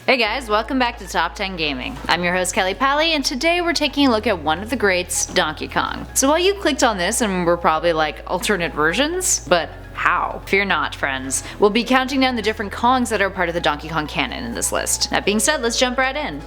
Hey guys, welcome back to Top 10 Gaming. I'm your host Kelly Pally, and today we're taking a look at one of the greats, Donkey Kong. So while you clicked on this and were probably like, alternate versions? But how? Fear not, friends. We'll be counting down the different Kongs that are part of the Donkey Kong canon in this list. That being said, let's jump right in.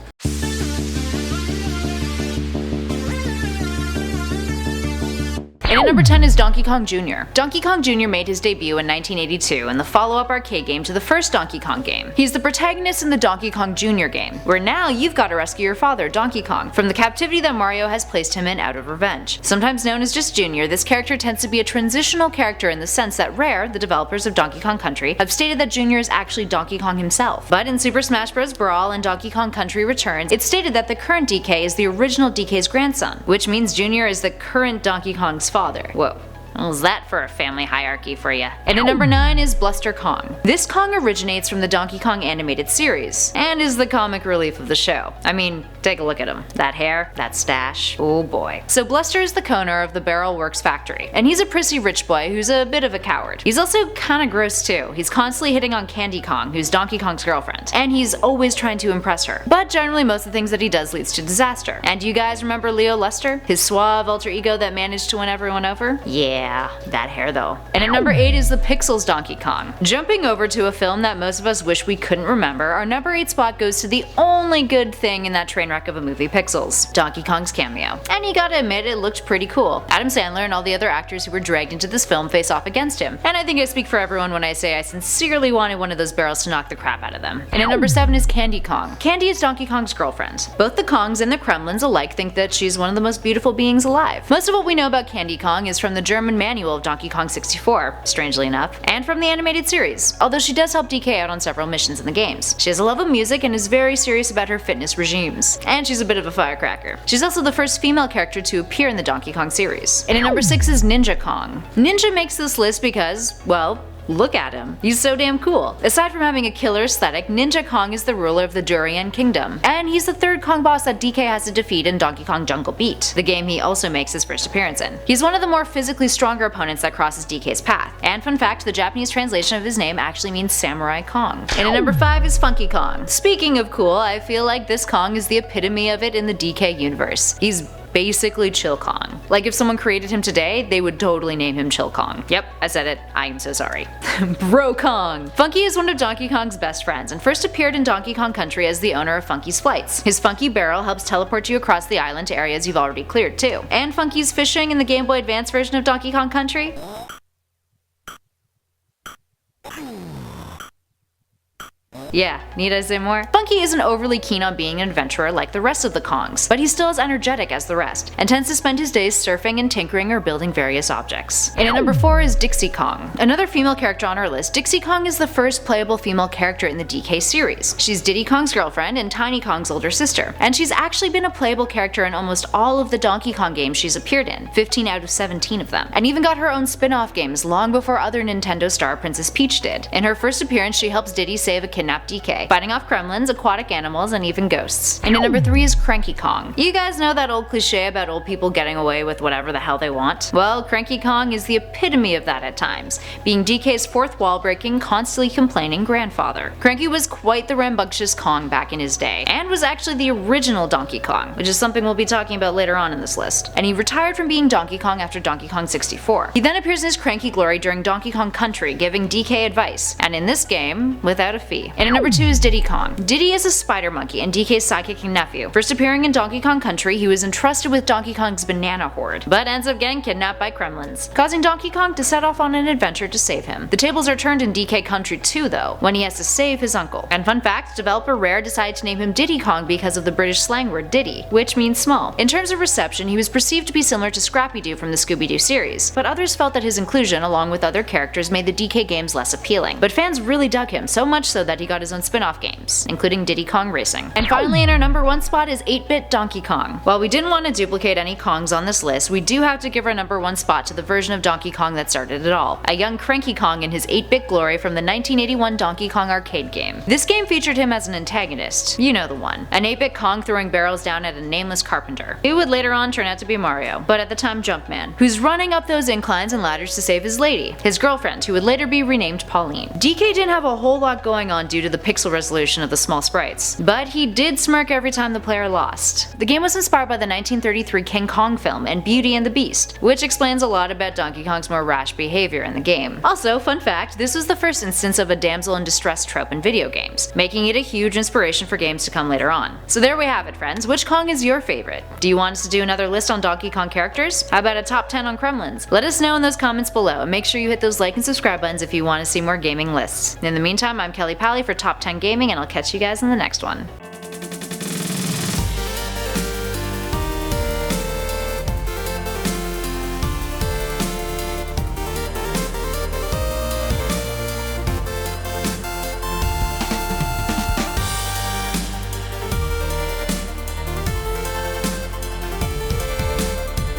And at number 10 is Donkey Kong Jr. Donkey Kong Jr. made his debut in 1982 in the follow-up arcade game to the first Donkey Kong game. He's the protagonist in the Donkey Kong Jr. game, where now you've got to rescue your father, Donkey Kong, from the captivity that Mario has placed him in out of revenge. Sometimes known as just Jr., this character tends to be a transitional character in the sense that Rare, the developers of Donkey Kong Country, have stated that Jr. is actually Donkey Kong himself. But in Super Smash Bros. Brawl and Donkey Kong Country Returns, it's stated that the current DK is the original DK's grandson, which means Jr. is the current Donkey Kong's father. Whoa. How's that for a family hierarchy for ya? And at number 9 is BLUSTER Kong. This Kong originates from the Donkey Kong animated series, and is the comic relief of the show. I mean, take a look at him. That hair, that stash, oh boy. So BLUSTER is the owner of the Barrel Works factory, and he's a prissy rich boy who's a bit of a coward. He's also kinda gross too. He's constantly hitting on Candy Kong, who's Donkey Kong's girlfriend, and he's always trying to impress her. But generally most of the things that he does leads to disaster. And you guys remember Leo Lester? His suave alter ego that managed to win everyone over? Yeah, that hair though. And at number 8 is the Pixels Donkey Kong. Jumping over to a film that most of us wish we couldn't remember, our number 8 spot goes to the only good thing in that train wreck of a movie, Pixels, Donkey Kong's cameo. And you gotta admit, it looked pretty cool. Adam Sandler and all the other actors who were dragged into this film face off against him. And I think I speak for everyone when I say I sincerely wanted one of those barrels to knock the crap out of them. And at number 7 is Candy Kong. Candy is Donkey Kong's girlfriend. Both the Kongs and the Kremlins alike think that she's one of the most beautiful beings alive. Most of what we know about Candy Kong is from the German manual of Donkey Kong 64, strangely enough, and from the animated series, although she does help DK out on several missions in the games. She has a love of music and is very serious about her fitness regimes, and she's a bit of a firecracker. She's also the first female character to appear in the Donkey Kong series. And at number 6 is Ninja Kong. Ninja makes this list because, well, look at him. He's so damn cool. Aside from having a killer aesthetic, Ninja Kong is the ruler of the Durian Kingdom, and he's the third Kong boss that DK has to defeat in Donkey Kong Jungle Beat, the game he also makes his first appearance in. He's one of the more physically stronger opponents that crosses DK's path, and fun fact, the Japanese translation of his name actually means Samurai Kong. And at number 5 is Funky Kong. Speaking of cool, I feel like this Kong is the epitome of it in the DK universe. He's basically Chill Kong. Like if someone created him today, they would totally name him Chill Kong. Yep, I said it. I am so sorry. Bro Kong. Funky is one of Donkey Kong's best friends and first appeared in Donkey Kong Country as the owner of Funky's Flights. His Funky Barrel helps teleport you across the island to areas you've already cleared too. And Funky's Fishing in the Game Boy Advance version of Donkey Kong Country? Yeah, need I say more? Funky isn't overly keen on being an adventurer like the rest of the Kongs, but he's still as energetic as the rest, and tends to spend his days surfing and tinkering or building various objects. And at number 4 is Dixie Kong. Another female character on our list, Dixie Kong is the first playable female character in the DK series. She's Diddy Kong's girlfriend and Tiny Kong's older sister, and she's actually been a playable character in almost all of the Donkey Kong games she's appeared in, 15 out of 17 of them, and even got her own spin-off games long before other Nintendo star Princess Peach did. In her first appearance, she helps Diddy save a kidnapped DK, fighting off gremlins, aquatic animals, and even ghosts. And at number 3 is Cranky Kong. You guys know that old cliche about old people getting away with whatever the hell they want? Well, Cranky Kong is the epitome of that at times, being DK's fourth wall-breaking, constantly complaining grandfather. Cranky was quite the rambunctious Kong back in his day, and was actually the original Donkey Kong, which is something we'll be talking about later on in this list. And he retired from being Donkey Kong after Donkey Kong 64. He then appears in his cranky glory during Donkey Kong Country, giving DK advice, and in this game, without a fee. And at number 2 is Diddy Kong. Diddy is a spider monkey and DK's sidekick and nephew. First appearing in Donkey Kong Country, he was entrusted with Donkey Kong's banana horde, but ends up getting kidnapped by Kremlins, causing Donkey Kong to set off on an adventure to save him. The tables are turned in DK Country 2 though, when he has to save his uncle. And fun fact, developer Rare decided to name him Diddy Kong because of the British slang word Diddy, which means small. In terms of reception, he was perceived to be similar to Scrappy-Doo from the Scooby-Doo series, but others felt that his inclusion along with other characters made the DK games less appealing. But fans really dug him, so much so that he got his own spin-off games, including Diddy Kong Racing. And finally, in our number 1 spot is 8-bit Donkey Kong. While we didn't want to duplicate any Kongs on this list, we do have to give our number 1 spot to the version of Donkey Kong that started it all, a young Cranky Kong in his 8-bit glory from the 1981 Donkey Kong arcade game. This game featured him as an antagonist, you know the one, an 8-bit Kong throwing barrels down at a nameless carpenter, who would later on turn out to be Mario, but at the time Jumpman, who's running up those inclines and ladders to save his lady, his girlfriend, who would later be renamed Pauline. DK didn't have a whole lot going on due to to the pixel resolution of the small sprites, but he did smirk every time the player lost. The game was inspired by the 1933 King Kong film and Beauty and the Beast, which explains a lot about Donkey Kong's more rash behavior in the game. Also, fun fact, this was the first instance of a damsel in distress trope in video games, making it a huge inspiration for games to come later on. So there we have it, friends. Which Kong is your favorite? Do you want us to do another list on Donkey Kong characters? How about a top 10 on Kremlins? Let us know in those comments below, and make sure you hit those like and subscribe buttons if you want to see more gaming lists. In the meantime, I'm Kelly Pally for Top 10 Gaming, and I'll catch you guys in the next one.